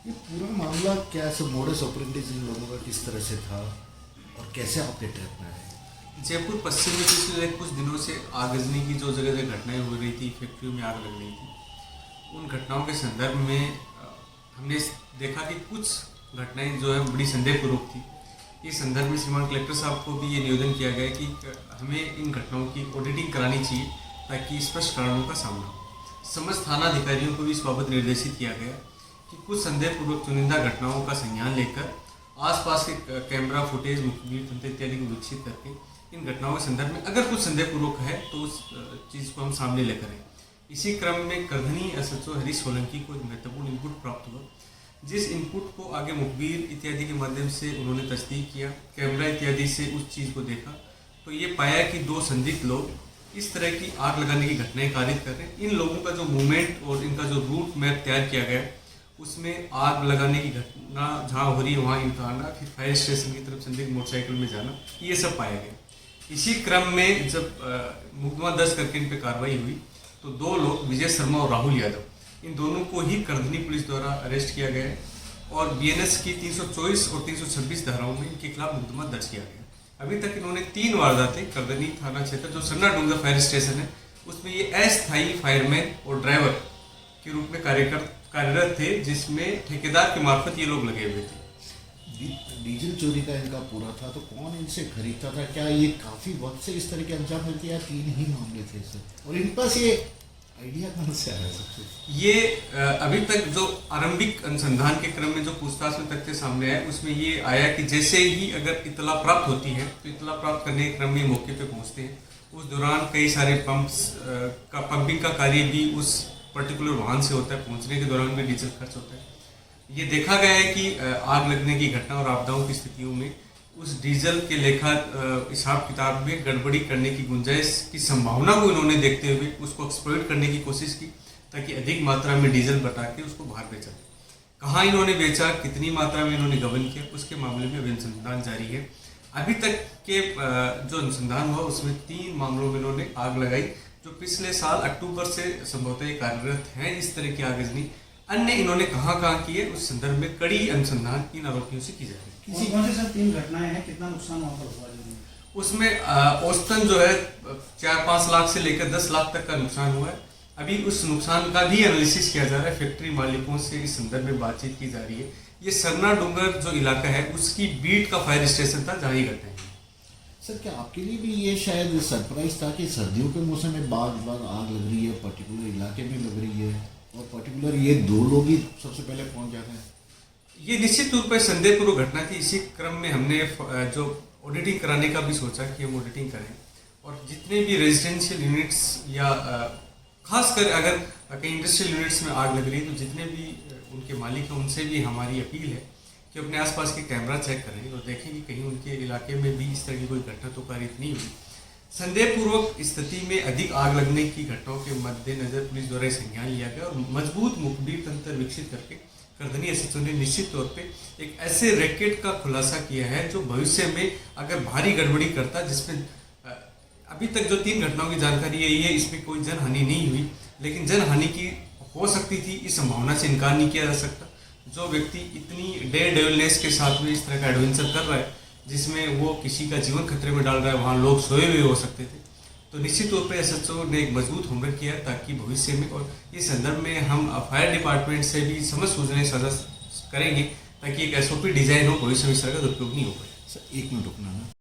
ये पूरा मामला क्या सब मोडस ऑपरेंडी इन लोगों का किस तरह से था और कैसे आपने ट्रैप में आए? जयपुर पश्चिम में पिछले कुछ दिनों से आगजनी की जो जगह जगह घटनाएं हो रही थी, फैक्ट्रियों में आग लग रही थी, उन घटनाओं के संदर्भ में हमने देखा कि कुछ घटनाएं जो है बड़ी संदेहपूर्वक थी। इस संदर्भ में श्रीमान कलेक्टर साहब को भी ये निवेदन किया गया कि हमें इन घटनाओं की ऑडिटिंग करानी चाहिए ताकि स्पष्ट कारणों का सामना हो। समस्त थाना अधिकारियों को भी इस बाबत निर्देशित किया गया कि कुछ संदेहपूर्वक चुनिंदा घटनाओं का संज्ञान लेकर आसपास के कैमरा फुटेज, मुखबिर तंत्र इत्यादि को विकसित करके इन घटनाओं के संदर्भ में अगर कुछ संदेहपूर्वक है तो उस चीज़ को हम सामने लेकर आए। इसी क्रम में करधनी एसएचओ हरीश सोलंकी को एक महत्वपूर्ण इनपुट प्राप्त हुआ, जिस इनपुट को आगे मुखबिर इत्यादि के माध्यम से उन्होंने तस्दीक किया, कैमरा इत्यादि से उस चीज़ को देखा तो ये पाया कि दो संदिग्ध लोग इस तरह की आग लगाने की घटनाएं कारित कर रहे हैं। इन लोगों का जो मूवमेंट और इनका जो रूट मैप तैयार किया गया उसमें आग लगाने की घटना जहाँ हो रही है वहाँ इनका आना, फिर फायर स्टेशन की तरफ संदिग्ध मोटरसाइकिल में जाना, ये सब पाया गया। इसी क्रम में जब मुकदमा दर्ज करके इन पर कार्रवाई हुई तो दो लोग, विजय शर्मा और राहुल यादव, इन दोनों को ही करधनी पुलिस द्वारा अरेस्ट किया गया है और बीएनएस की 324 और 326 धाराओं में इनके खिलाफ मुकदमा दर्ज किया गया। अभी तक इन्होंने 3 वारदातें करधनी थाना क्षेत्र जो सरना डूंगर फायर स्टेशन है उसमें ये अस्थायी फायरमैन और ड्राइवर के रूप में कार्यरत थे, जिसमें ठेकेदार के मार्फत ये लोग लगे हुए थे। डीजल चोरी का इनका पूरा था तो कौन इनसे खरीदता था? क्या ये काफी वक्त से इस तरह के अंजाम मिलते या 3 ही मामले थे सर? और इन पास ये आइडिया कहाँ से आया सबसे? ये अभी तक जो आरंभिक अनुसंधान के क्रम में जो पूछताछ में तथ्य सामने आया उसमें ये आया कि जैसे ही अगर इतला प्राप्त होती है तो इतला प्राप्त करने के क्रम में मौके पे पहुंचते हैं। उस दौरान कई सारे पंपिंग का कार्य भी उस पर्टिकुलर वाहन से होता है, पहुंचने के दौरान भी डीजल खर्च होता है। ये देखा गया है कि आग लगने की घटना और आपदाओं की स्थितियों में उस डीजल के लेखा हिसाब किताब में गड़बड़ी करने की गुंजाइश की संभावना को इन्होंने देखते हुए उसको एक्सप्लॉइट करने की कोशिश की ताकि अधिक मात्रा में डीजल बटा के उसको बाहर बेचा। कहाँ इन्होंने बेचा, कितनी मात्रा में इन्होंने गबन किया, उसके मामले में अभी अनुसंधान जारी है। अभी तक के जो अनुसंधान हुआ उसमें 3 मामलों में इन्होंने आग लगाई जो पिछले साल अक्टूबर से संभवतः कार्यरत हैं इस तरह की आगजनी। अन्य इन्होंने कहाँ की है उस संदर्भ में कड़ी अनुसंधान इन आरोपियों से की जाती है। किसी कौन से सर 3 घटनाएं हैं, कितना नुकसान वहाँ पर हुआ? उसमें औसतन जो है 4-5 लाख से लेकर 10 लाख तक का नुकसान हुआ है। अभी उस नुकसान का भी एनालिसिस किया जा रहा है, फैक्ट्री मालिकों से इस संदर्भ में बातचीत की जा रही है। ये सरना डूंगर जो इलाका है उसकी बीट का फायर स्टेशन था जहाँ ये घटना है। सर क्या आपके लिए भी ये शायद सरप्राइज था कि सर्दियों के मौसम में बार आग लग रही है, पर्टिकुलर इलाके में लग रही है और पर्टिकुलर ये 2 लोग ही सबसे पहले पहुंच जाते हैं? ये निश्चित रूप पर संदेहपूर्वक घटना थी। इसी क्रम में हमने जो ऑडिटिंग कराने का भी सोचा कि हम ऑडिटिंग करें और जितने भी रेजिडेंशियल यूनिट्स या खासकर अगर कहीं इंडस्ट्रियल यूनिट्स में आग लग रही है तो जितने भी उनके मालिक हैं उनसे भी हमारी अपील है कि अपने आसपास के कैमरा चेक करें और देखें कि कहीं उनके इलाके में भी इस तरह की कोई घटना तो कारित नहीं हुई। संदेहपूर्वक स्थिति में अधिक आग लगने की घटनाओं के मद्देनजर पुलिस द्वारा संज्ञान लिया गया और मजबूत मुखबिर तंत्र विकसित करके करधनी एसएचओ ने निश्चित तौर पे एक ऐसे रैकेट का खुलासा किया है जो भविष्य में अगर भारी गड़बड़ी करता, जिसमें अभी तक जो 3 घटनाओं की जानकारी है ये इसमें कोई जनहानि नहीं हुई, लेकिन जनहानि की हो सकती थी इस संभावना से इनकार नहीं किया जा सकता। जो व्यक्ति इतनी डेयर डेविलनेस के साथ में इस तरह का एडवेंचर कर रहा है जिसमें वो किसी का जीवन खतरे में डाल रहा है, वहाँ लोग सोए हुए हो सकते थे, तो निश्चित तौर पर एसएचओ ने एक मजबूत होमवर्क किया ताकि भविष्य में और इस संदर्भ में हम फायर डिपार्टमेंट से भी समझ सूझने सजा करेंगे ताकि एक एसओपी डिजाइन हो, भविष्य में इस तरह का दुरुपयोग नहीं हो पाए। सर 1 मिनट रुकना ना।